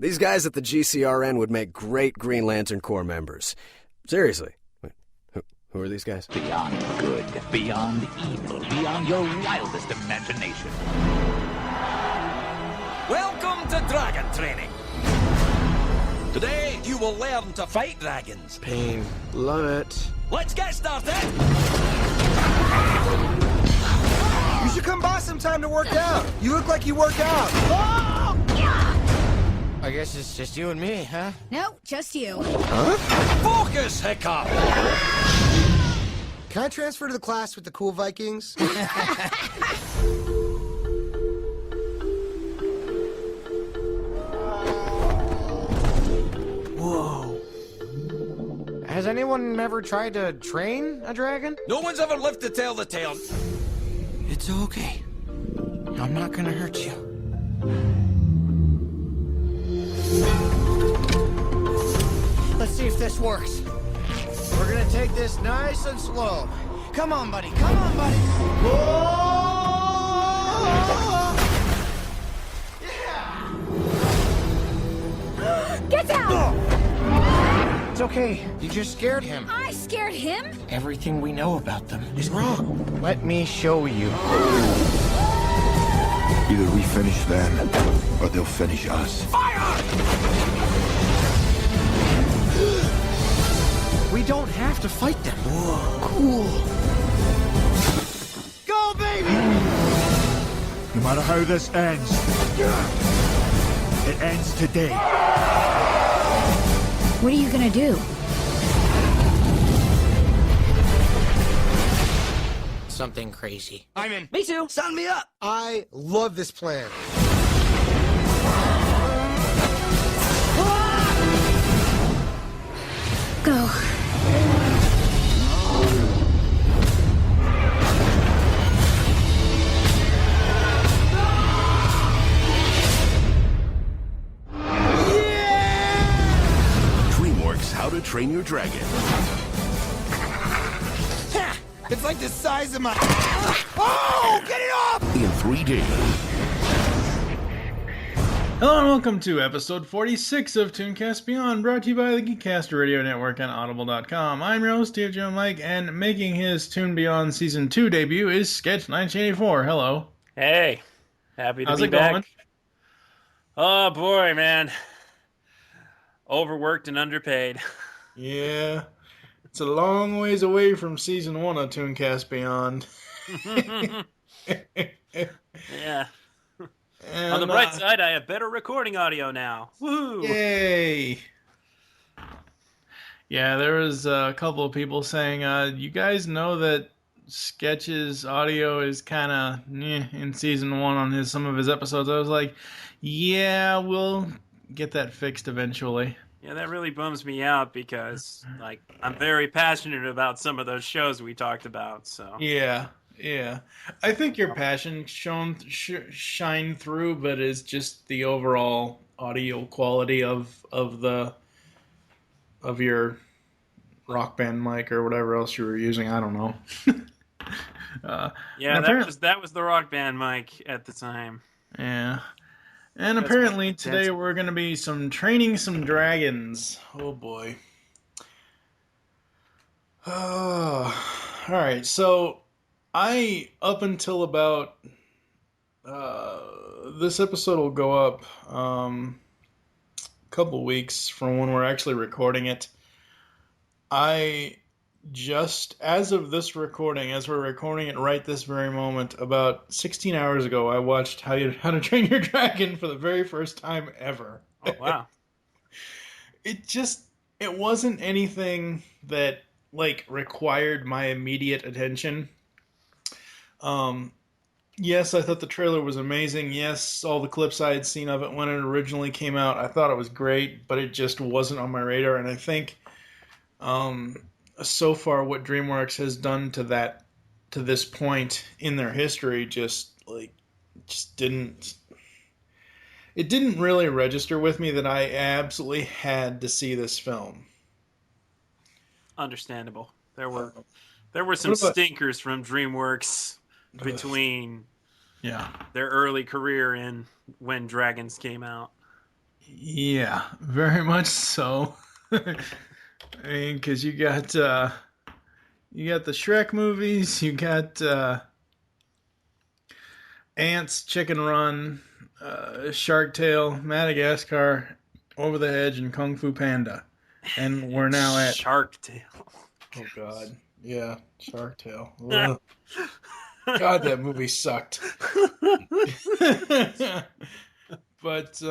These guys at the GCRN would make great Green Lantern Corps members. Seriously. Wait, who are these guys? Beyond good, beyond evil, beyond your wildest imagination. Welcome to Dragon Training. Today, you will learn to fight dragons. Pain. Love it. Let's get started! You should come by sometime to work out. You look like you work out. Oh! I guess it's just you and me, huh? No, just you. Huh? Focus, Hiccup! Can I transfer to the class with the cool Vikings? Whoa. Has anyone ever tried to train a dragon? No one's ever lived to tell the tale. It's okay. I'm not gonna hurt you. Let's see if this works. We're gonna take this nice and slow. Come on, buddy. Come on, buddy. Whoa! Yeah! Get down! It's okay. You just scared him. I scared him? Everything we know about them is wrong. Let me show you. Either we finish them, or they'll finish us. Fire! We don't have to fight them. Whoa, cool. Go, baby! No matter how this ends, it ends today. What are you gonna do? Something crazy. I'm in. Me too. Sign me up. I love this plan. Go. DreamWorks How to Train Your Dragon. Ha! It's like the size of my... Oh! Get it off! In 3D. Hello and welcome to episode 46 of ToonCast Beyond, brought to you by the Geekcast Radio Network on Audible.com. I'm your host, Joe Mike, and making his Toon Beyond Season 2 debut is Sketch1984. Hello. Hey, happy to How's be it back. going? Oh boy, man. Overworked and underpaid. Yeah, it's a long ways away from Season 1 of ToonCast Beyond. Yeah. And, On the bright side, I have better recording audio now. Woo! Yay! Yeah, there was a couple of people saying, you guys know that Sketch's audio is kind of in Season 1 on some of his episodes. I was like, yeah, we'll get that fixed eventually. Yeah, that really bums me out because, like, I'm very passionate about some of those shows we talked about. So Yeah. I think your passion shine through, but it's just the overall audio quality of your Rock Band mic or whatever else you were using. I don't know. yeah, that was the Rock Band mic at the time. Yeah. And That's apparently today we're going to be training some dragons. Oh boy. Oh. All right. So up until about this episode will go up a couple weeks from when we're actually recording it. As of this recording, as we're recording it right this very moment, about 16 hours ago, I watched How to Train Your Dragon for the very first time ever. Oh, wow. It wasn't anything that, required my immediate attention. Yes, I thought the trailer was amazing. Yes, all the clips I had seen of it when it originally came out, I thought it was great, but it just wasn't on my radar, and I think... so far, what DreamWorks has done to this point in their history didn't really register with me that I absolutely had to see this film. Understandable. There were some stinkers from DreamWorks between their early career and when Dragons came out. Yeah, very much so. I mean, because you got the Shrek movies, you got Ants, Chicken Run, Shark Tale, Madagascar, Over the Hedge, and Kung Fu Panda, and we're now at Shark Tale. oh god, yeah, Shark Tale. Ugh. God, that movie sucked. But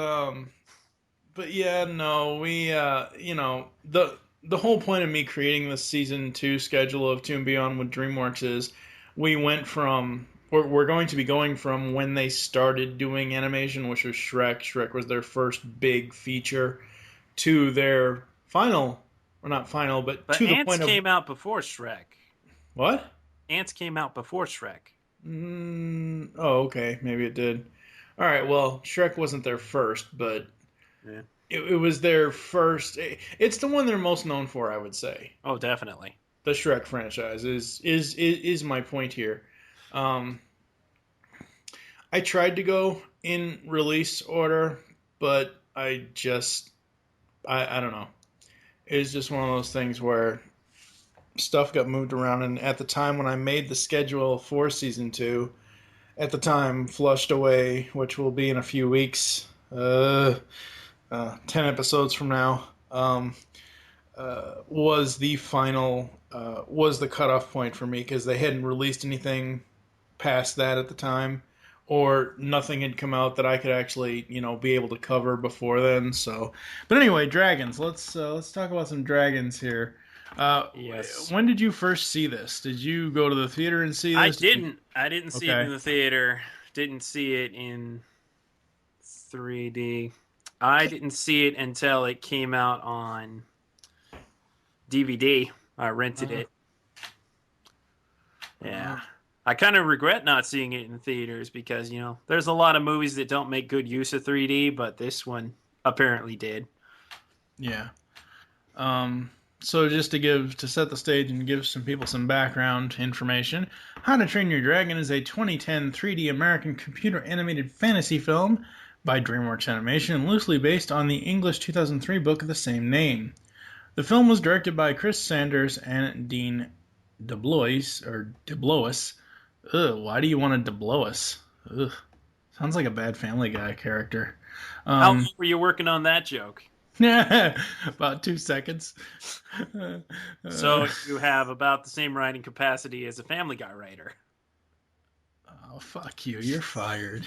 yeah, no, we the whole point of me creating the season 2 schedule of Toon Beyond with DreamWorks is we're going to be going from when they started doing animation, which was Shrek. Shrek was their first big feature, to their final, or not final, but to the Ants point of came out before Shrek. what? Ants came out before Shrek. Oh, okay, maybe it did. All right, well, Shrek wasn't their first, but Yeah. it was their first. It's the one they're most known for, I would say. Oh, definitely. The Shrek franchise is my point here. I tried to go in release order, but I don't know. It's just one of those things where stuff got moved around, and at the time when I made the schedule for season 2, at the time Flushed Away, which will be in a few weeks, 10 episodes from now, was the final, was the cutoff point for me, because they hadn't released anything past that at the time, or nothing had come out that I could actually, be able to cover before then. So, but anyway, dragons. Let's talk about some dragons here. Yes. When did you first see this? Did you go to the theater and see this? I didn't see it in the theater. Didn't see it in 3D. I didn't see it until it came out on DVD. I rented it. Yeah. I kind of regret not seeing it in theaters because, there's a lot of movies that don't make good use of 3D, but this one apparently did. Yeah. So just to set the stage and give some people some background information, How to Train Your Dragon is a 2010 3D American computer animated fantasy film by DreamWorks Animation, loosely based on the English 2003 book of the same name. The film was directed by Chris Sanders and Dean DeBlois. Ugh, why do you want to DeBlois? Ugh, sounds like a bad Family Guy character. How long were you working on that joke? About 2 seconds. So you have about the same writing capacity as a Family Guy writer. Oh, fuck you. You're fired.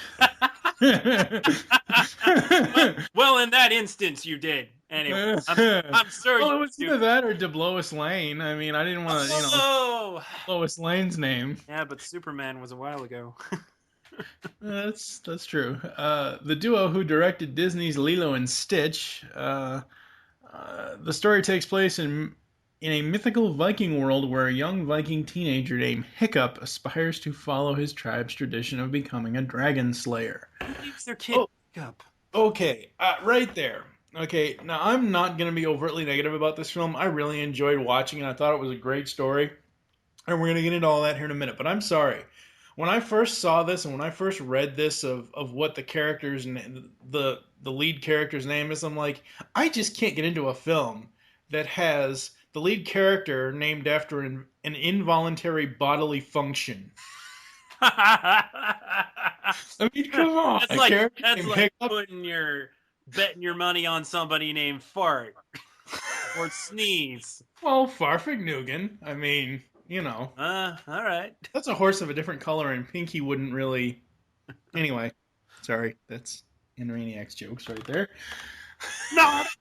Well, in that instance, you did. Anyway, I'm sure well, you it was either that or DeBlois Lane. I mean, I didn't want to, Lois Lane's name. Yeah, but Superman was a while ago. That's true. The duo who directed Disney's Lilo and Stitch. The story takes place in a mythical Viking world where a young Viking teenager named Hiccup aspires to follow his tribe's tradition of becoming a dragon slayer. Who names their kid Hiccup? Okay, right there. Okay, now I'm not going to be overtly negative about this film. I really enjoyed watching it. I thought it was a great story. And we're going to get into all that here in a minute. But I'm sorry. When I first saw this and when I first read this of what the character's the lead character's name is, I'm like, I just can't get into a film that has the lead character named after an involuntary bodily function. I mean, come on. That's like betting your money on somebody named Fart or Sneeze. Well, Farfignugan. I mean, all right. That's a horse of a different color, and Pinky wouldn't really. Anyway, sorry, that's Animaniacs jokes right there. Narf.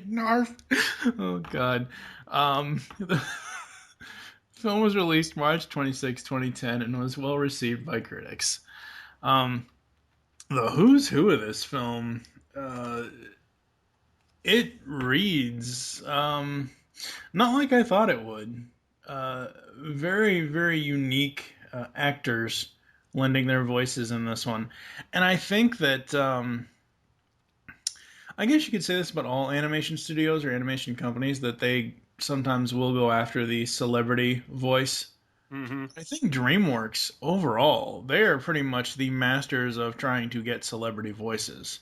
Narf. Oh God. The film was released March 26, 2010, and was well received by critics. The who's who of this film, it reads not like I thought it would. Very, very unique actors lending their voices in this one. And I think that, I guess you could say this about all animation studios or animation companies, that they sometimes will go after the celebrity voice. Mm-hmm. I think DreamWorks, overall, they are pretty much the masters of trying to get celebrity voices.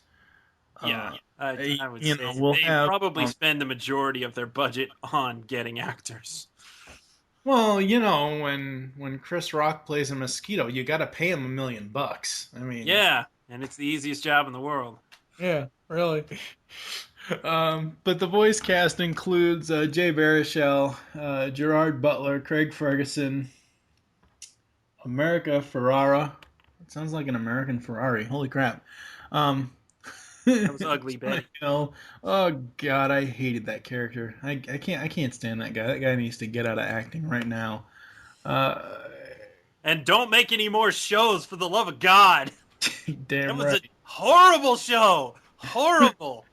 Yeah, I would you say know, we'll they have, probably spend the majority of their budget on getting actors. well, you know, when Chris Rock plays a mosquito, you got to pay him $1 million. I mean, Yeah, and it's the easiest job in the world. yeah, really. But the voice cast includes Jay Baruchel, Gerard Butler, Craig Ferguson, America Ferrara. It sounds like an American Ferrari. Holy crap. That was ugly, Betty. Oh God, I hated that character. I can't stand that guy. That guy needs to get out of acting right now. And don't make any more shows, for the love of God. Damn That was right. a horrible show. Horrible.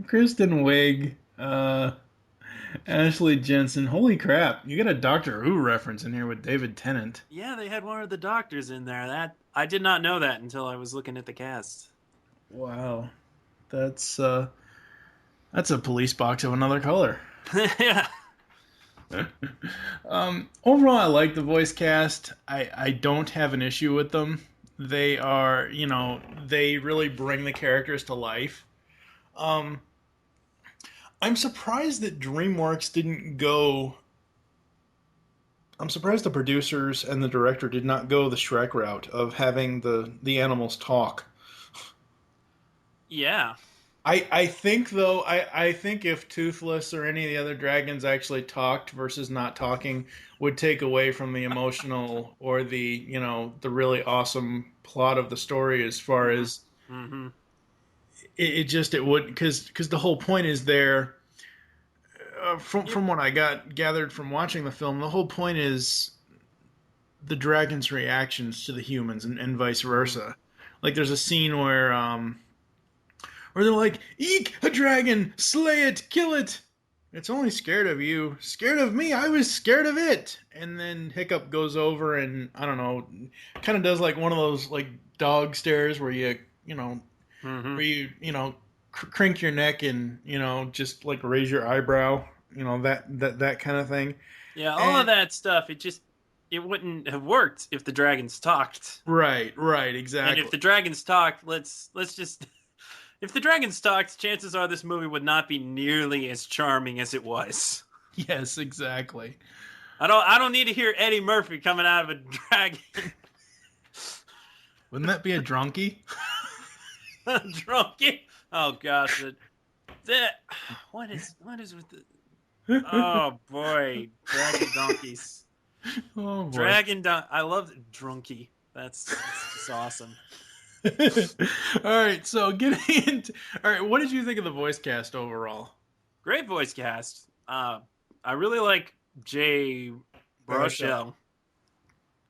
Kristen Wiig, Ashley Jensen. Holy crap! You got a Doctor Who reference in here with David Tennant. Yeah, they had one of the doctors in there. That I did not know that until I was looking at the cast. Wow, that's a police box of another color. Yeah. Overall, I like the voice cast. I don't have an issue with them. They are, you know, they really bring the characters to life. I'm surprised that DreamWorks didn't go. I'm surprised the producers and the director did not go the Shrek route of having the animals talk. Yeah. I think though I think if Toothless or any of the other dragons actually talked versus not talking would take away from the emotional or the, you know, the really awesome plot of the story as far as it would because the whole point is there from what I gathered from watching the film, the whole point is the dragons' reactions to the humans and vice versa. Like there's a scene where they're like, "Eek, a dragon! Slay it! Kill it! It's only scared of you. Scared of me? I was scared of it!" And then Hiccup goes over and, I don't know, kind of does like one of those like dog stares where you know, where you know, crink your neck and, you know, just like raise your eyebrow, you know, that kind of thing. Yeah, all of that stuff, it wouldn't have worked if the dragons talked. Right, exactly. And if the dragons talked, let's just... If the dragons talked, chances are this movie would not be nearly as charming as it was. Yes, exactly. I don't need to hear Eddie Murphy coming out of a dragon. Wouldn't that be a drunkie? Drunkie? Oh gosh. What is with the... Oh boy. Dragon donkeys. Oh boy. I love drunkie. That's just awesome. All right, so what did you think of the voice cast overall? Great voice cast. I really like Jay Baruchel.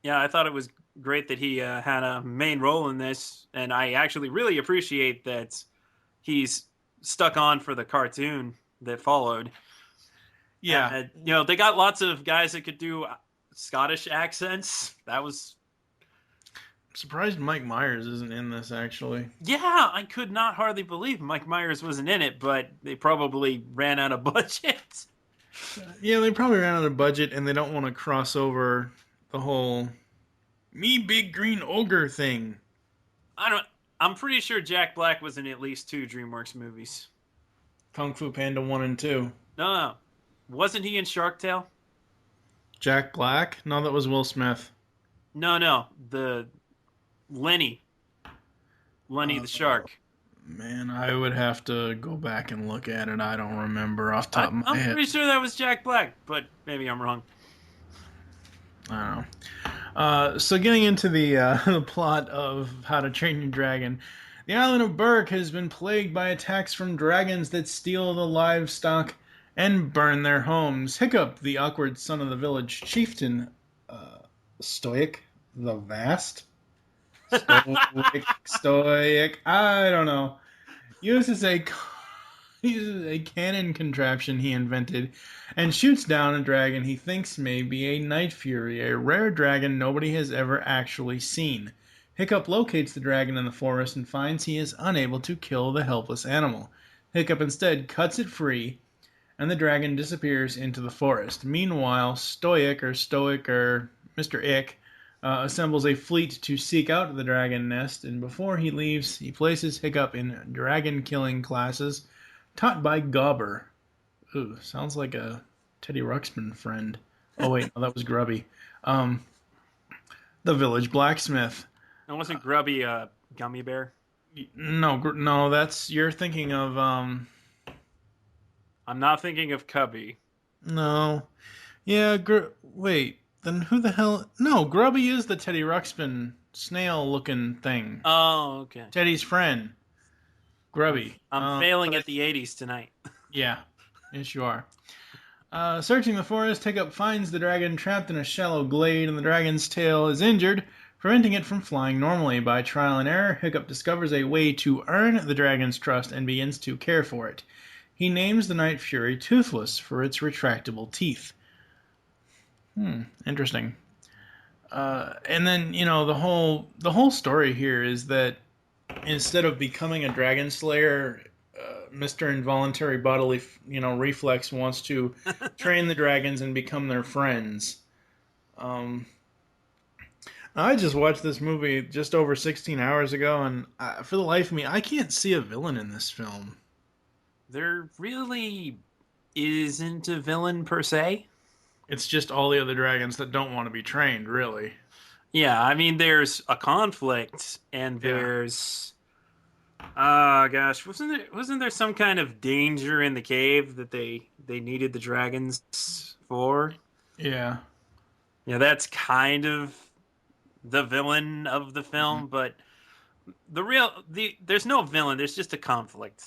Yeah, I thought it was great that he had a main role in this, and I actually really appreciate that he's stuck on for the cartoon that followed. Yeah. You know, they got lots of guys that could do Scottish accents. That was... Surprised Mike Myers isn't in this, actually. Yeah, I could not hardly believe Mike Myers wasn't in it, but they probably ran out of budget. Yeah, they probably ran out of budget, and they don't want to cross over the whole "me big green ogre" thing. I'm pretty sure Jack Black was in at least 2 DreamWorks movies. Kung Fu Panda 1 and 2. No. Wasn't he in Shark Tale? Jack Black? No, that was Will Smith. No. The... Lenny the shark. Man, I would have to go back and look at it. I don't remember off the top of my head. I'm pretty sure that was Jack Black, but maybe I'm wrong. I don't know. So getting into the plot of How to Train Your Dragon, the island of Berk has been plagued by attacks from dragons that steal the livestock and burn their homes. Hiccup, the awkward son of the village chieftain, Stoic the Vast, Stoic, I don't know, uses a cannon contraption he invented and shoots down a dragon he thinks may be a Night Fury, a rare dragon nobody has ever actually seen. Hiccup locates the dragon in the forest and finds he is unable to kill the helpless animal. Hiccup instead cuts it free, and the dragon disappears into the forest. Meanwhile, Stoic or Mr. Ick assembles a fleet to seek out the dragon nest, and before he leaves, he places Hiccup in dragon-killing classes taught by Gobber. Ooh, sounds like a Teddy Ruxpin friend. Oh wait, no, that was Grubby. The village blacksmith. And wasn't Grubby a gummy bear? No, that's you're thinking of. I'm not thinking of Cubby. No, yeah. Wait, then who the hell? No, Grubby is the Teddy Ruxpin snail-looking thing. Oh, okay. Teddy's friend. Grubby. I'm failing at the 80s tonight. Yeah, yes you are. Searching the forest, Hiccup finds the dragon trapped in a shallow glade, and the dragon's tail is injured, preventing it from flying normally. By trial and error, Hiccup discovers a way to earn the dragon's trust and begins to care for it. He names the Night Fury Toothless for its retractable teeth. Interesting. And then, the whole story here is that instead of becoming a dragon slayer, Mr. Involuntary Bodily, Reflex wants to train the dragons and become their friends. I just watched this movie just over 16 hours ago, and for the life of me, I can't see a villain in this film. There really isn't a villain per se. It's just all the other dragons that don't want to be trained, really. Yeah, I mean, there's a conflict, and there's... gosh, wasn't there some kind of danger in the cave that they needed the dragons for? Yeah. Yeah, that's kind of the villain of the film, but there's no villain, there's just a conflict.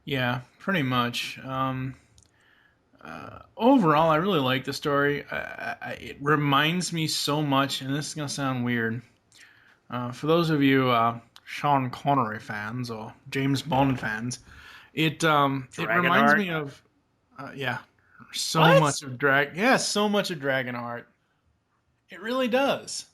Yeah, pretty much. Overall, I really like the story. It reminds me so much, and this is going to sound weird. For those of you Sean Connery fans or James Bond fans, it reminds me of so much of Dragonheart. It really does.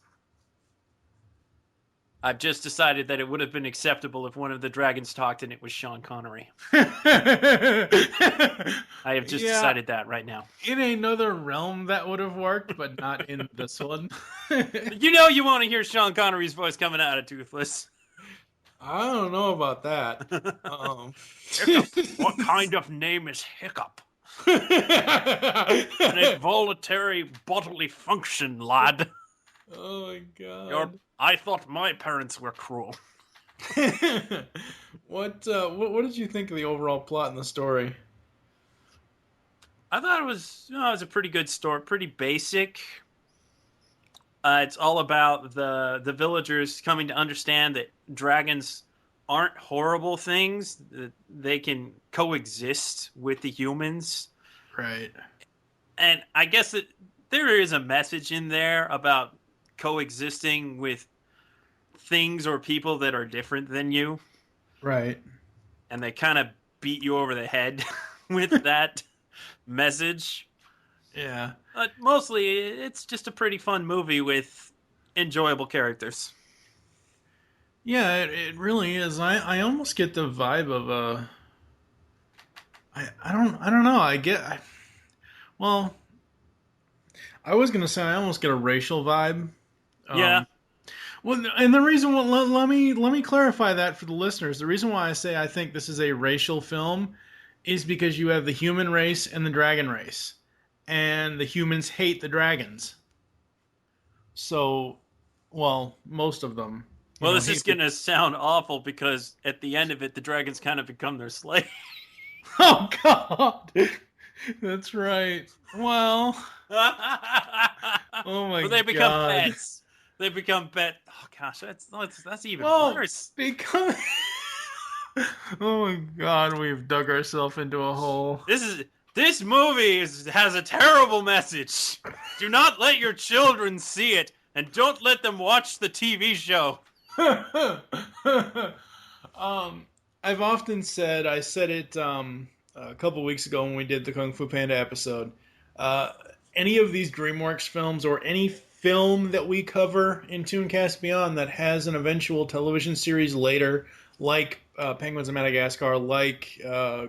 I've just decided that it would have been acceptable if one of the dragons talked and it was Sean Connery. I have just decided that right now. In another realm that would have worked, but not in this one. You want to hear Sean Connery's voice coming out of Toothless. I don't know about that. Hiccup. What kind of name is Hiccup? An involuntary bodily function, lad. Oh my god. I thought my parents were cruel. What did you think of the overall plot and the story? I thought it was a pretty good story, pretty basic. It's all about the villagers coming to understand that dragons aren't horrible things. That they can coexist with the humans. Right. And I guess that there is a message in there about coexisting with things or people that are different than you. Right. And they kind of beat you over the head with that message. Yeah. But mostly, it's just a pretty fun movie with enjoyable characters. Yeah, it really is. I almost get the vibe of a... I don't know. I was going to say I almost get a racial vibe. Yeah. Well, and the reason, let me clarify that for the listeners. The reason why I say I think this is a racial film is because you have the human race and the dragon race, and the humans hate the dragons. So, most of them. Well, this is going to sound awful because at the end of it, the dragons kind of become their slave. Oh God, that's right. Well, oh my god, they become pets. They become pet. Oh gosh, that's even worse. Oh my god, we've dug ourselves into a hole. This movie has a terrible message. Do not let your children see it, and don't let them watch the TV show. I've often said, I said it a couple weeks ago when we did the Kung Fu Panda episode. Any of these DreamWorks films or any film that we cover in ToonCast Beyond that has an eventual television series later, like Penguins of Madagascar, like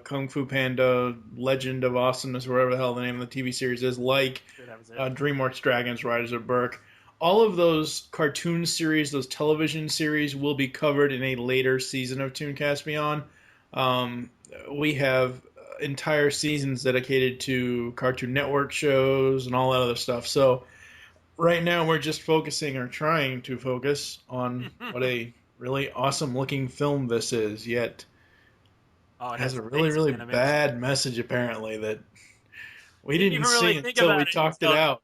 Kung Fu Panda, Legend of Awesomeness, whatever the hell the name of the TV series is, like DreamWorks Dragons, Riders of Berk. All of those cartoon series, those television series, will be covered in a later season of ToonCast Beyond. We have entire seasons dedicated to Cartoon Network shows and all that other stuff. So right now we're just focusing, or trying to focus, on what a really awesome looking film this is, yet it has a really, really bad message apparently that we didn't see until we talked it out.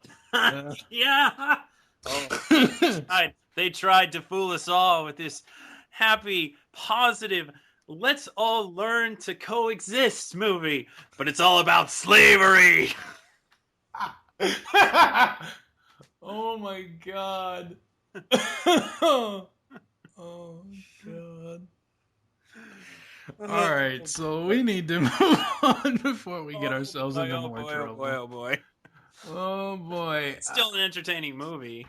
Yeah. Oh. They tried to fool us all with this happy, positive, let's all learn to coexist movie, but it's all about slavery. Oh my god. Oh god. Alright, so we need to move on before we get ourselves into more trouble. Oh boy. Oh boy. Still an entertaining movie.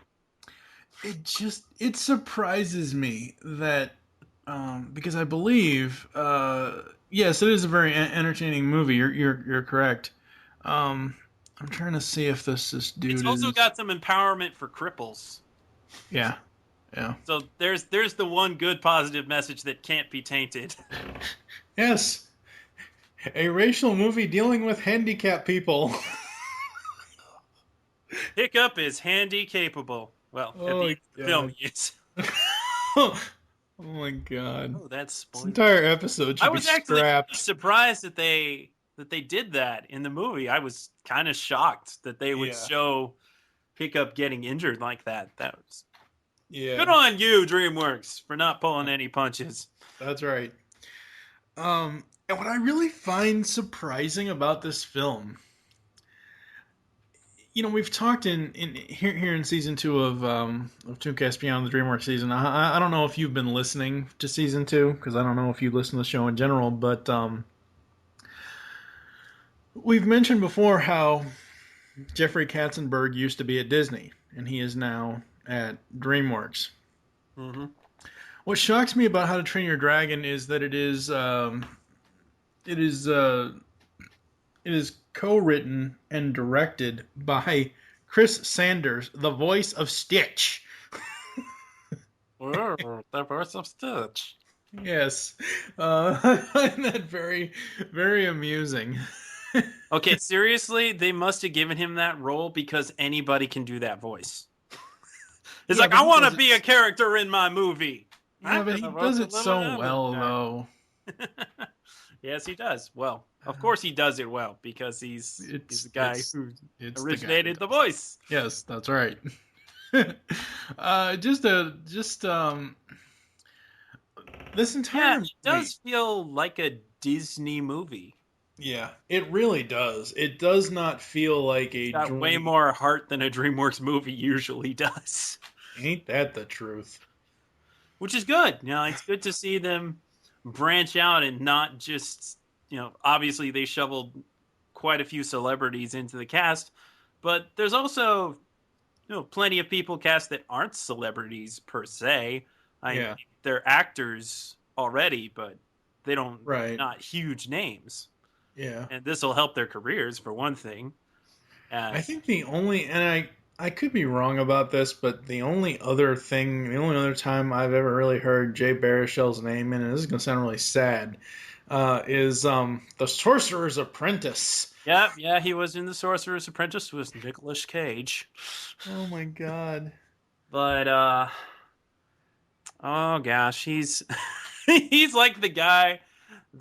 It surprises me that because I believe yes, it is a very entertaining movie. You're correct. I'm trying to see if this dude It's also got some empowerment for cripples. Yeah. So there's the one good positive message that can't be tainted. Yes. A racial movie dealing with handicapped people. Hiccup is handy capable. Well, at the film is. Oh my god. Oh, that's this entire episode should be scrapped. I was actually surprised that they did that in the movie. I was kind of shocked that they would show Hiccup getting injured like that. That was good on you, DreamWorks, for not pulling any punches. That's right. And what I really find surprising about this film, we've talked in here in season 2 of ToonCast Beyond the DreamWorks season. I don't know if you've been listening to season 2, because I don't know if you listen to the show in general, but we've mentioned before how Jeffrey Katzenberg used to be at Disney, and he is now at DreamWorks. Mm-hmm. What shocks me about How to Train Your Dragon is that it is co-written and directed by Chris Sanders, the voice of Stitch. The voice of Stitch. Yes. I find that very, very amusing. Okay, seriously, they must have given him that role because anybody can do that voice. It's like, I want to be a character in my movie. Yeah, but he does it so well, though. Yes, he does. Well, of course he does it well, because he's the guy who originated the voice. Yes, that's right. This entire movie, it does feel like a Disney movie. Yeah, it really does. It does not feel like it's got way more heart than a DreamWorks movie usually does. Ain't that the truth? Which is good. It's good to see them branch out and not just, obviously they shoveled quite a few celebrities into the cast, but there's also, plenty of people cast that aren't celebrities per se. They're actors already, but they don't, not huge names. Yeah. And this will help their careers, for one thing. I think the only, and I could be wrong about this, but the only other time I've ever really heard Jay Baruchel's name, and this is going to sound really sad, is The Sorcerer's Apprentice. Yeah, he was in The Sorcerer's Apprentice with Nicolas Cage. Oh my god. But, oh gosh, he's he's like the guy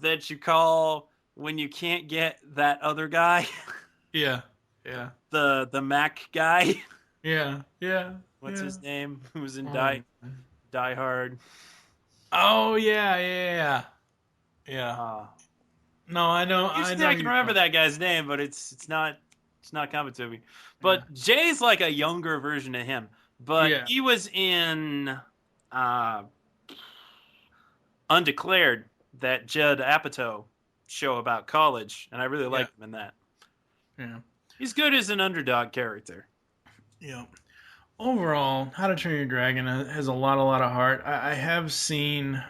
that you call when you can't get that other guy. Yeah. The Mac guy. Yeah. What's his name? Who was in Die Hard? Oh yeah. No, I know. I can remember that guy's name, but it's not coming to me. But Jay's like a younger version of him. But he was in Undeclared, that Judd Apatow show about college, and I really liked him in that. Yeah. He's good as an underdog character. Yeah. Overall, How to Train Your Dragon has a lot of heart. I have seen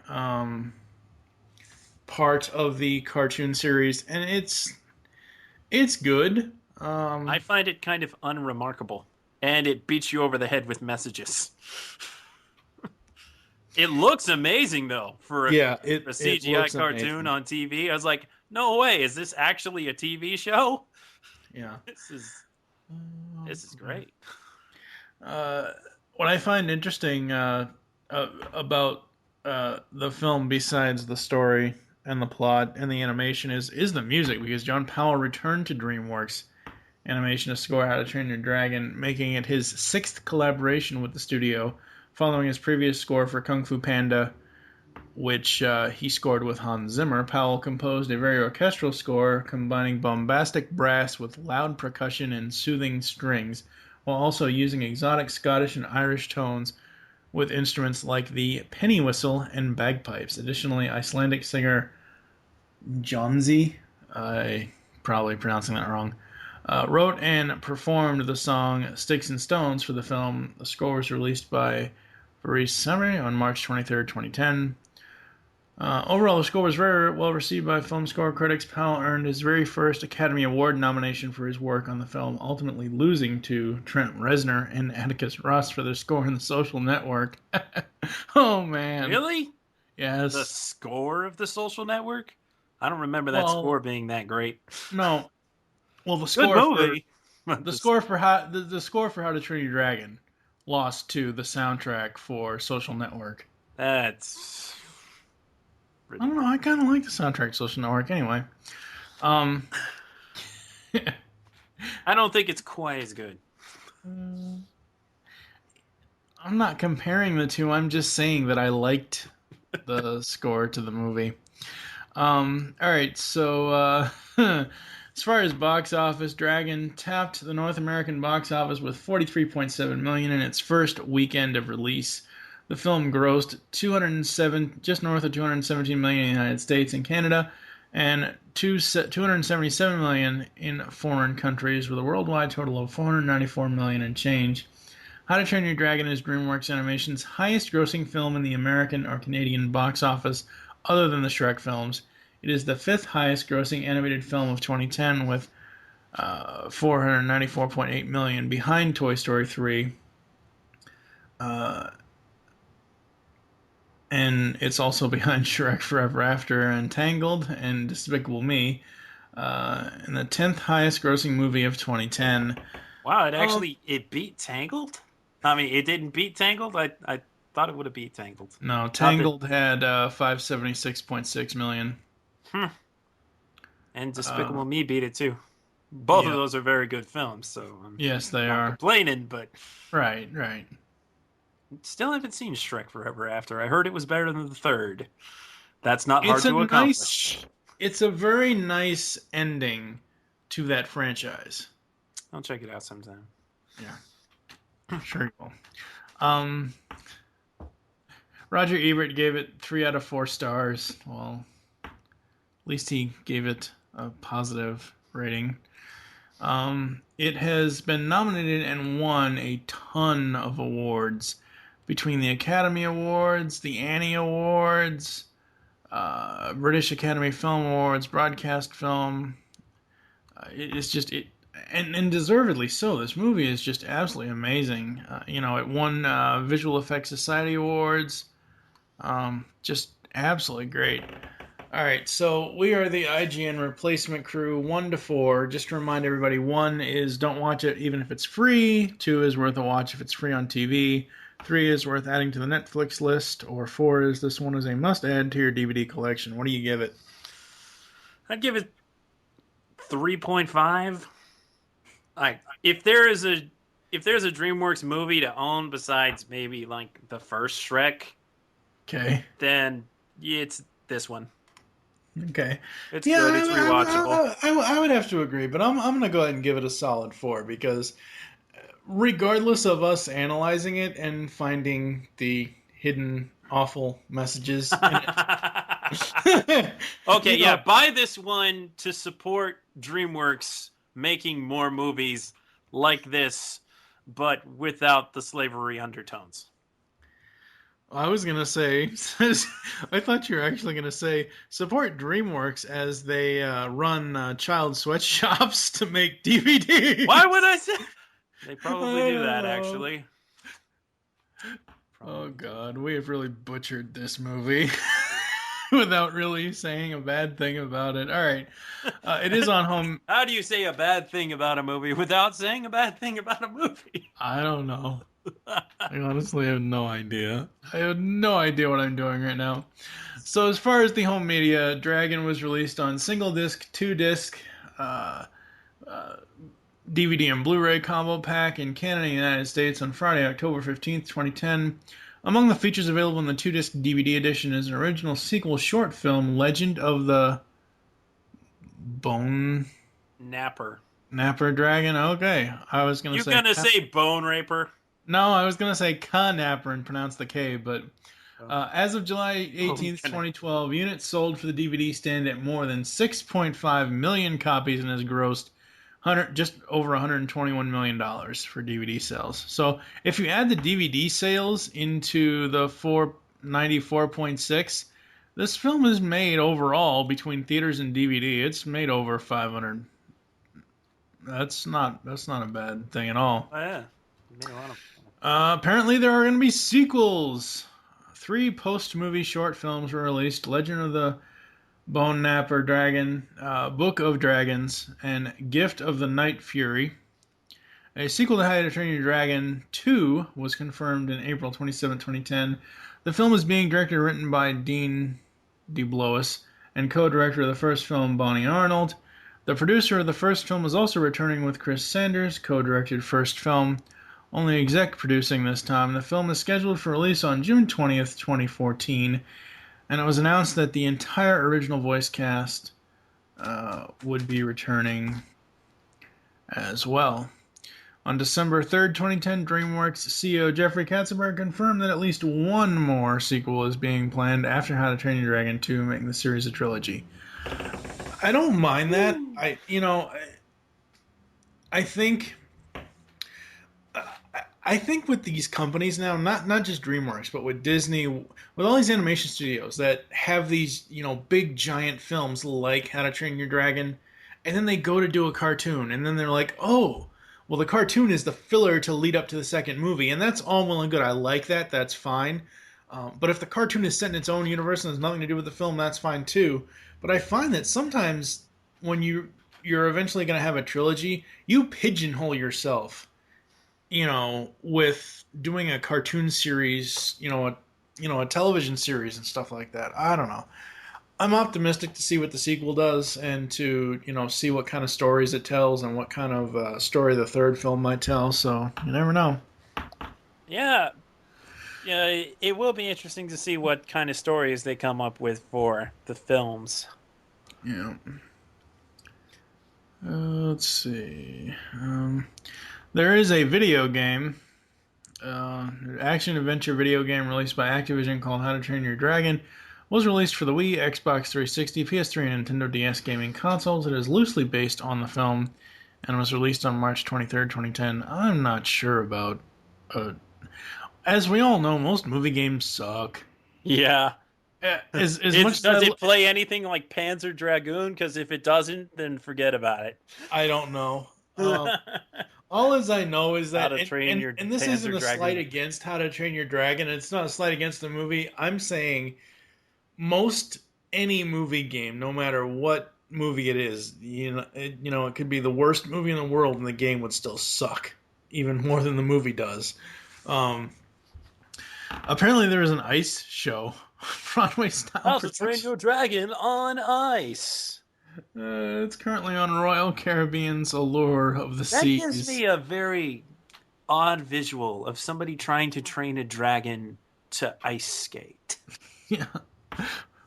part of the cartoon series, and it's good. I find it kind of unremarkable, and it beats you over the head with messages. It looks amazing, though, for a CGI cartoon amazing on TV. I was like, no way, is this actually a TV show? Yeah. This is great. What I find interesting about the film, besides the story and the plot and the animation, is the music, because John Powell returned to DreamWorks Animation to score How to Train Your Dragon, making it his 6th collaboration with the studio, following his previous score for Kung Fu Panda, which he scored with Hans Zimmer. Powell composed a very orchestral score, combining bombastic brass with loud percussion and soothing strings, while also using exotic Scottish and Irish tones with instruments like the penny whistle and bagpipes. Additionally, Icelandic singer Jónsi, I probably pronouncing that wrong, wrote and performed the song Sticks and Stones for the film. The score was released by Faris Samri on March 23rd, 2010. Overall, the score was very well received by film score critics. Powell earned his very first Academy Award nomination for his work on the film, ultimately losing to Trent Reznor and Atticus Ross for their score in The Social Network. Oh, man. Really? Yes. The score of The Social Network? I don't remember that score being that great. No. Well, the score movie. The score for How to Train Your Dragon lost to the soundtrack for Social Network. That's I don't know. I kind of like the soundtrack to Social Network anyway. I don't think it's quite as good. I'm not comparing the two. I'm just saying that I liked the score to the movie. All right, so as far as box office, Dragon tapped the North American box office with $43.7 million in its first weekend of release. The film grossed just north of $217 million in the United States and Canada, and $277 million in foreign countries, with a worldwide total of $494 million and change. How to Train Your Dragon is DreamWorks Animation's highest-grossing film in the American or Canadian box office, other than the Shrek films. It is the 5th highest-grossing animated film of 2010, with $494.8 million, behind Toy Story 3. And it's also behind Shrek Forever After and Tangled and Despicable Me, and the 10th highest-grossing movie of 2010. Wow, it beat Tangled? I mean, it didn't beat Tangled? I thought it would have beat Tangled. No, Tangled had $576.6 million. And Despicable Me beat it too. Both of those are very good films, so yes, they not are complaining, but right. Still haven't seen Shrek Forever After. I heard it was better than the third. That's not hard to accomplish. It's a very nice ending to that franchise. I'll check it out sometime. Yeah, sure you will. Roger Ebert gave it 3 out of 4 stars. Well, at least he gave it a positive rating. It has been nominated and won a ton of awards, between the Academy Awards, the Annie Awards, British Academy Film Awards, Broadcast Film. And deservedly so. This movie is just absolutely amazing. It won Visual Effects Society Awards. Just absolutely great. All right, so we are the IGN replacement crew, 1 to 4. Just to remind everybody, 1 is don't watch it even if it's free. 2 is worth a watch if it's free on TV. 3 is worth adding to the Netflix list. Or 4 is this one is a must-add to your DVD collection. What do you give it? I'd give it 3.5. If there's a DreamWorks movie to own besides maybe like the first Shrek, okay, then it's this one. Okay, it's good. It's rewatchable. I would have to agree, but I'm gonna go ahead and give it a solid 4 because, regardless of us analyzing it and finding the hidden awful messages in it. Okay, yeah, buy this one to support DreamWorks making more movies like this, but without the slavery undertones. I was gonna say, I thought you were actually gonna say support DreamWorks as they run child sweatshops to make DVDs. Why would I say? They probably do that, actually. Oh God, we have really butchered this movie without really saying a bad thing about it. All right, it is on home. How do you say a bad thing about a movie without saying a bad thing about a movie? I don't know. I honestly have no idea. I have no idea what I'm doing right now. So as far as the home media, Dragon was released on single disc, 2-disc, DVD and Blu-ray combo pack in Canada and the United States on Friday, October 15th, 2010. Among the features available in the 2-disc DVD edition is an original sequel short film, Legend of the Bone Napper Dragon. Okay, I was gonna say. You're gonna say Bone Raper? No, I was going to say Napper and pronounce the K, but as of July 18th, 2012, units sold for the DVD stand at more than 6.5 million copies and has grossed just over $121 million for DVD sales. So if you add the DVD sales into the 494.6, this film is made overall between theaters and DVD. It's made over 500. That's not a bad thing at all. Oh, yeah. You made a lot of... Apparently there are going to be sequels. 3 post-movie short films were released: Legend of the Bone Napper Dragon, Book of Dragons, and Gift of the Night Fury. A sequel to How to Train Your Dragon 2 was confirmed in April 27, 2010. The film is being directed and written by Dean DeBlois and co-director of the first film, Bonnie Arnold. The producer of the first film is also returning with Chris Sanders, co-directed first film, only exec producing this time. The film is scheduled for release on June 20th, 2014, and it was announced that the entire original voice cast would be returning as well. On December 3rd, 2010, DreamWorks CEO Jeffrey Katzenberg confirmed that at least one more sequel is being planned after How to Train Your Dragon 2, making the series a trilogy. I don't mind that. I think with these companies now, not just DreamWorks, but with Disney, with all these animation studios that have these, big giant films like How to Train Your Dragon, and then they go to do a cartoon, and then they're like, oh, well, the cartoon is the filler to lead up to the second movie, and that's all well and good. I like that. That's fine. But if the cartoon is set in its own universe and has nothing to do with the film, that's fine too. But I find that sometimes when you're eventually going to have a trilogy, you pigeonhole yourself, with doing a cartoon series, a television series and stuff like that. I don't know. I'm optimistic to see what the sequel does and to, see what kind of stories it tells and what kind of story the third film might tell. So you never know. Yeah, it will be interesting to see what kind of stories they come up with for the films. Yeah. Let's see. There is a video game, action-adventure video game released by Activision called How to Train Your Dragon. Was released for the Wii, Xbox 360, PS3, and Nintendo DS gaming consoles. It is loosely based on the film and was released on March 23rd, 2010. I'm not sure about... as we all know, most movie games suck. Yeah. Does it play anything like Panzer Dragoon? Because if it doesn't, then forget about it. I don't know. All as I know is that, and this isn't a slight against How to Train Your Dragon. It's not a slight against the movie. I'm saying any movie game, no matter what movie it is, it could be the worst movie in the world, and the game would still suck even more than the movie does. Apparently, there is an ice show, Broadway style. How to Train Your Dragon on ice. It's currently on Royal Caribbean's Allure of the Seas. That gives me a very odd visual of somebody trying to train a dragon to ice skate. Yeah.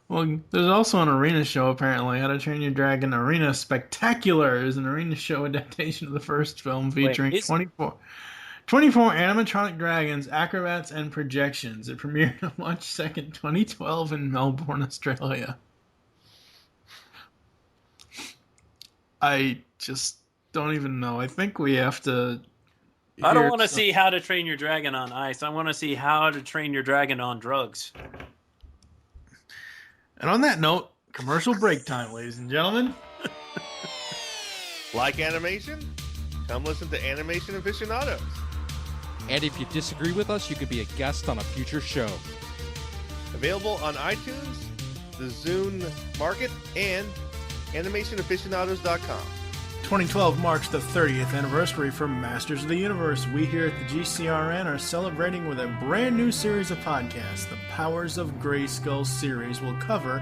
Well, there's also an arena show, apparently. How to Train Your Dragon Arena Spectacular is an arena show adaptation of the first film featuring 24 animatronic dragons, acrobats, and projections. It premiered on March 2nd, 2012 in Melbourne, Australia. I just don't even know. I think we have to I don't Here, want to so- see How to Train Your Dragon on ice. I want to see How to Train Your Dragon on drugs. And on that note, commercial break time, ladies and gentlemen. Like animation? Come listen to Animation Aficionados. And if you disagree with us, you could be a guest on a future show. Available on iTunes, the Zune Market, and animationaficionados.com. 2012 marks the 30th anniversary for Masters of the Universe. We here at the GCRN are celebrating with a brand new series of podcasts. The Powers of Grayskull series will cover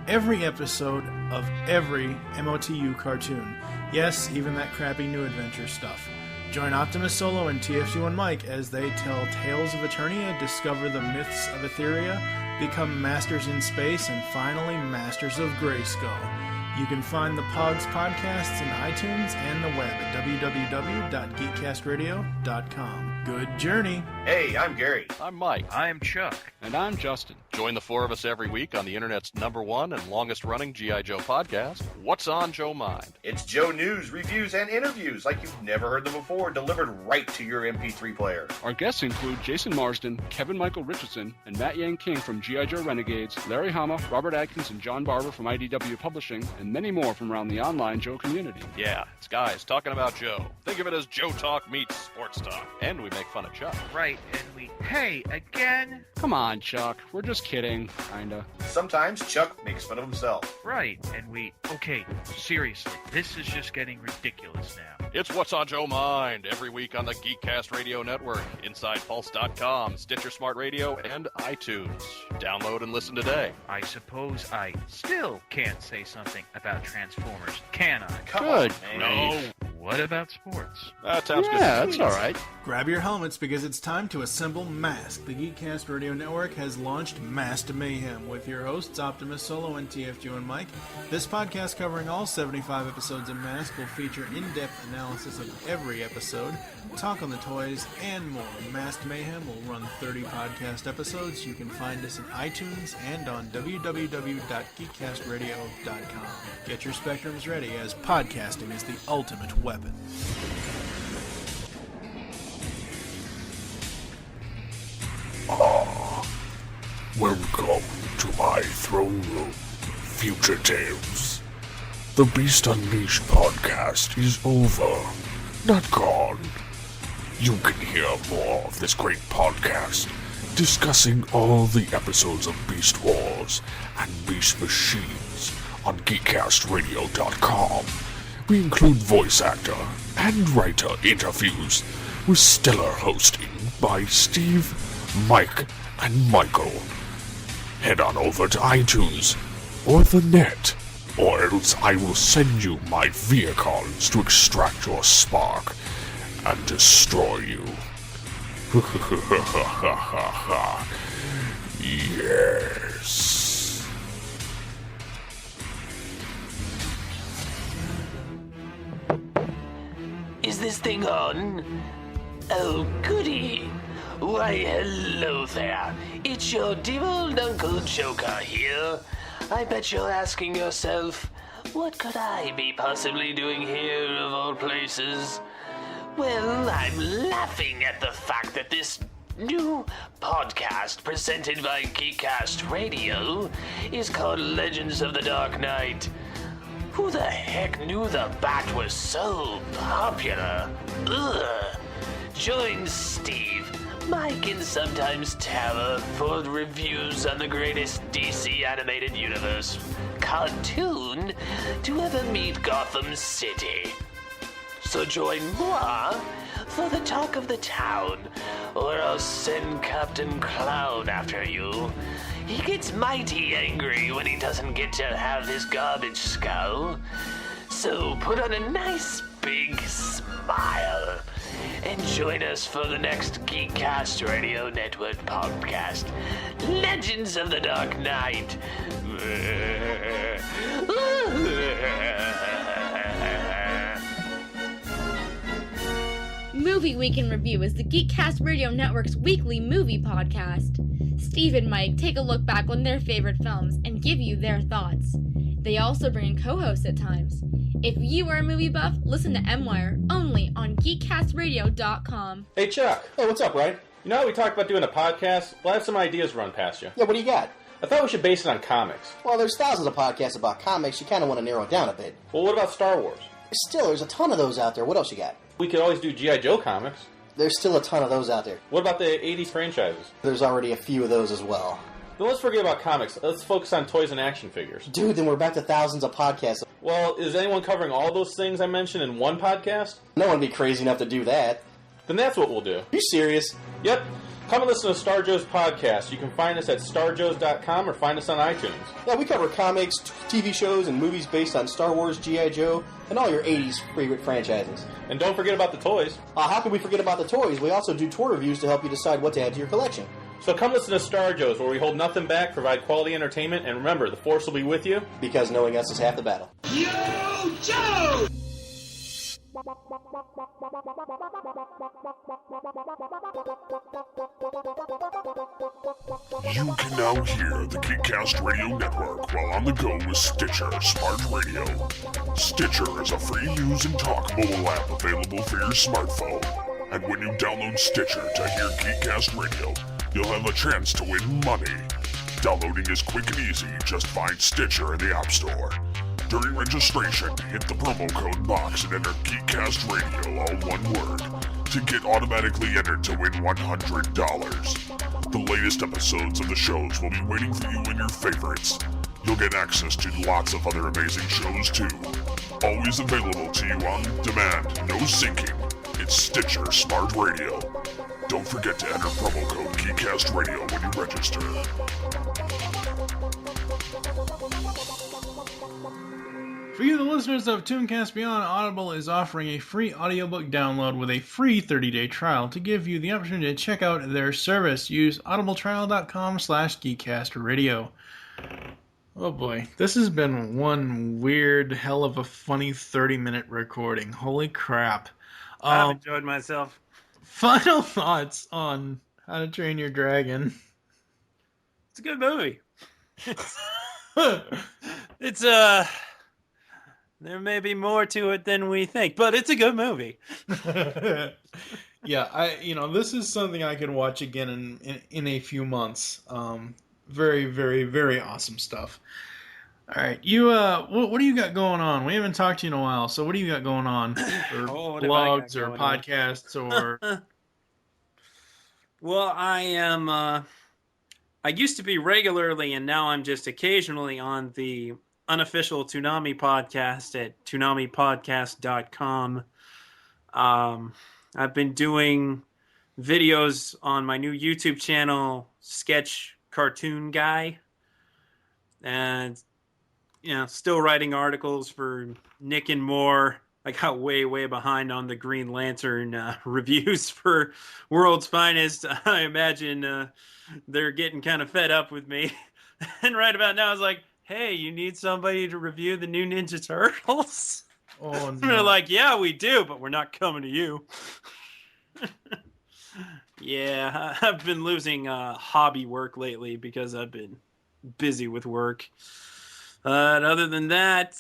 every episode of every MOTU cartoon. Yes, even that crappy New Adventure stuff. Join Optimus Solo and TFG1 Mike as they tell tales of Eternia, discover the myths of Etheria, become masters in space, and finally masters of Grayskull. You can find the Pogs podcasts in iTunes and the web at www.geekcastradio.com. Good journey. Hey, I'm Gary. I'm Mike. I'm Chuck. And I'm Justin. Join the four of us every week on the internet's #1 and longest-running G.I. Joe podcast, What's on Joe Mind? It's Joe news, reviews, and interviews like you've never heard them before, delivered right to your MP3 player. Our guests include Jason Marsden, Kevin Michael Richardson, and Matt Yang King from G.I. Joe Renegades, Larry Hama, Robert Adkins, and John Barber from IDW Publishing, and many more from around the online Joe community. Yeah, it's guys talking about Joe. Think of it as Joe Talk meets Sports Talk. And we make fun of Chuck. Right, and we... Hey, again? Come on, Chuck. We're just kidding, kinda. Sometimes Chuck makes fun of himself. Right, and we... Okay, seriously, this is just getting ridiculous now. It's What's on Joe Mind, every week on the Geekcast Radio Network, InsidePulse.com, Stitcher Smart Radio, and iTunes. Download and listen today. I suppose I still can't say something about Transformers, can I? Good. No. What about sports? That sounds good. Yeah, that's all right. Grab your helmets because it's time to assemble Mask. The Geekcast Radio Network has launched Masked Mayhem with your hosts Optimus Solo and TFG1 Mike. This podcast covering all 75 episodes of Mask will feature in-depth analysis of every episode, talk on the toys, and more. Masked Mayhem will run 30 podcast episodes. You can find us in iTunes and on www.geekcastradio.com. Get your spectrums ready as podcasting is the ultimate weapon. Welcome to my throne room, Future Tales. The Beast Unleashed podcast is over, not gone. You can hear more of this great podcast, discussing all the episodes of Beast Wars and Beast Machines on GeekCastRadio.com. We include voice actor and writer interviews with stellar hosting by Steve, Mike, and Michael. Head on over to iTunes or the net, or else I will send you my vehicles to extract your spark and destroy you. Yes. Is this thing on? Oh, goody. Why, hello there. It's your dear old Uncle Joker here. I bet you're asking yourself, what could I be possibly doing here of all places? Well, I'm laughing at the fact that this new podcast presented by Geekcast Radio is called Legends of the Dark Knight. Who the heck knew the Bat was so popular? Ugh. Join Steve, Mike, and sometimes Tara for reviews on the greatest DC animated universe cartoon to ever meet Gotham City. So join moi for the talk of the town, or I'll send Captain Clown after you. He gets mighty angry when he doesn't get to have his garbage skull. So put on a nice big smile and join us for the next Geekcast Radio Network podcast, Legends of the Dark Knight. Movie Week in Review is the Geekcast Radio Network's weekly movie podcast. Steve and Mike take a look back on their favorite films and give you their thoughts. They also bring in co-hosts at times. If you are a movie buff, listen to M-Wire only on geekcastradio.com. Hey Chuck. Hey, what's up, Ryan? You know how we talked about doing a podcast? Well, I have some ideas run past you. Yeah, what do you got? I thought we should base it on comics. Well, there's thousands of podcasts about comics. You kind of want to narrow it down a bit. Well, what about Star Wars? Still, there's a ton of those out there. What else you got? We could always do G.I. Joe comics. There's still a ton of those out there. What about the 80s franchises? There's already a few of those as well. Then let's forget about comics. Let's focus on toys and action figures. Dude, then we're back to thousands of podcasts. Well, is anyone covering all those things I mentioned in one podcast? No one would be crazy enough to do that. Then that's what we'll do. You serious? Yep. Come and listen to Star Joe's podcast. You can find us at starjoes.com or find us on iTunes. Yeah, we cover comics, TV shows, and movies based on Star Wars, G.I. Joe, and all your 80s favorite franchises. And don't forget about the toys. How can we forget about the toys? We also do toy reviews to help you decide what to add to your collection. So come listen to Star Joe's, where we hold nothing back, provide quality entertainment, and remember, the Force will be with you. Because knowing us is half the battle. Yo, Joe! You can now hear the Geekcast Radio Network while on the go with Stitcher Smart Radio. Stitcher is a free-use and talk mobile app available for your smartphone. And when you download Stitcher to hear Geekcast Radio, you'll have a chance to win money. Downloading is quick and easy. Just find Stitcher in the App Store. During registration, hit the promo code box and enter Geekcast Radio, all one word, to get automatically entered to win $100. The latest episodes of the shows will be waiting for you in your favorites. You'll get access to lots of other amazing shows too. Always available to you on demand, no syncing. It's Stitcher Smart Radio. Don't forget to enter promo code Geekcast Radio when you register. For you, the listeners of ToonCast Beyond, Audible is offering a free audiobook download with a free 30-day trial to give you the opportunity to check out their service. Use audibletrial.com/geekcastradio. Oh boy, this has been one weird, hell of a funny 30-minute recording. Holy crap. I've enjoyed myself. Final thoughts on How to Train Your Dragon. It's a good movie. It's there may be more to it than we think, but it's a good movie. Yeah, this is something I could watch again in a few months. Very, very, very awesome stuff. All right, you what do you got going on? We haven't talked to you in a while, so what do you got going on? Or blogs or podcasts or? Well, I am. I used to be regularly, and now I'm just occasionally on the unofficial Toonami podcast at toonamipodcast.com. I've been doing videos on my new YouTube channel, Sketch Cartoon Guy, and still writing articles for Nick and More. I got way behind on the Green Lantern reviews for World's Finest. I imagine they're getting kind of fed up with me. And right about now, I was like, hey, you need somebody to review the new Ninja Turtles? Oh, no. And they're like, yeah, we do, but we're not coming to you. Yeah, I've been losing hobby work lately because I've been busy with work. Other than that,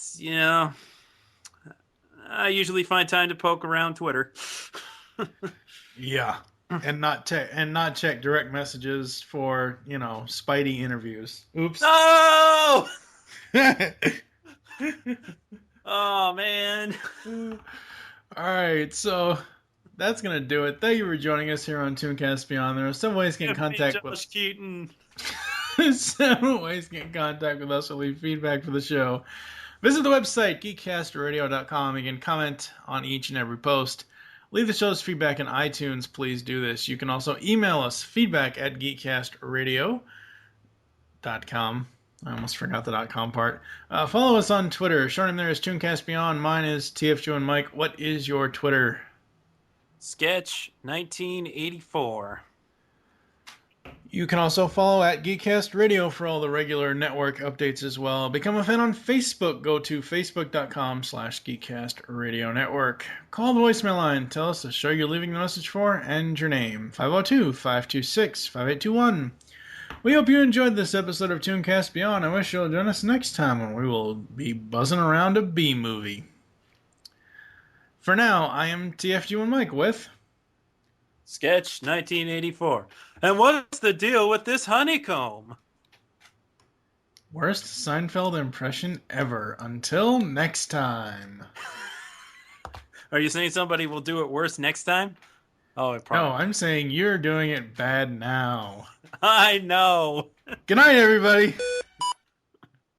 I usually find time to poke around Twitter. Yeah, and not check direct messages for Spidey interviews. Oops. Oh! Oh man. All right, so that's gonna do it. Thank you for joining us here on ToonCast Beyond. There are some ways to get in contact with Josh Keaton. several ways to get in contact with us or leave feedback for the show. Visit the website, geekcastradio.com. You can comment on each and every post. Leave the show's feedback in iTunes. Please do this. You can also email us, feedback@geekcastradio.com. I almost forgot the .com part. Follow us on Twitter. Short name there is ToonCast Beyond. Mine is TFJ and Mike. What is your Twitter? Sketch 1984. You can also follow at GeekCast Radio for all the regular network updates as well. Become a fan on Facebook. Go to facebook.com/GeekCast Radio Network. Call the voicemail line. Tell us the show you're leaving the message for and your name. 502-526-5821. We hope you enjoyed this episode of ToonCast Beyond. I wish you'll join us next time when we will be buzzing around a B-movie. For now, I am TFG1 Mike with... Sketch 1984. And what's the deal with this honeycomb? Worst Seinfeld impression ever. Until next time. Are you saying somebody will do it worse next time? Oh, it probably... No, I'm saying you're doing it bad now. I know. Good night, everybody.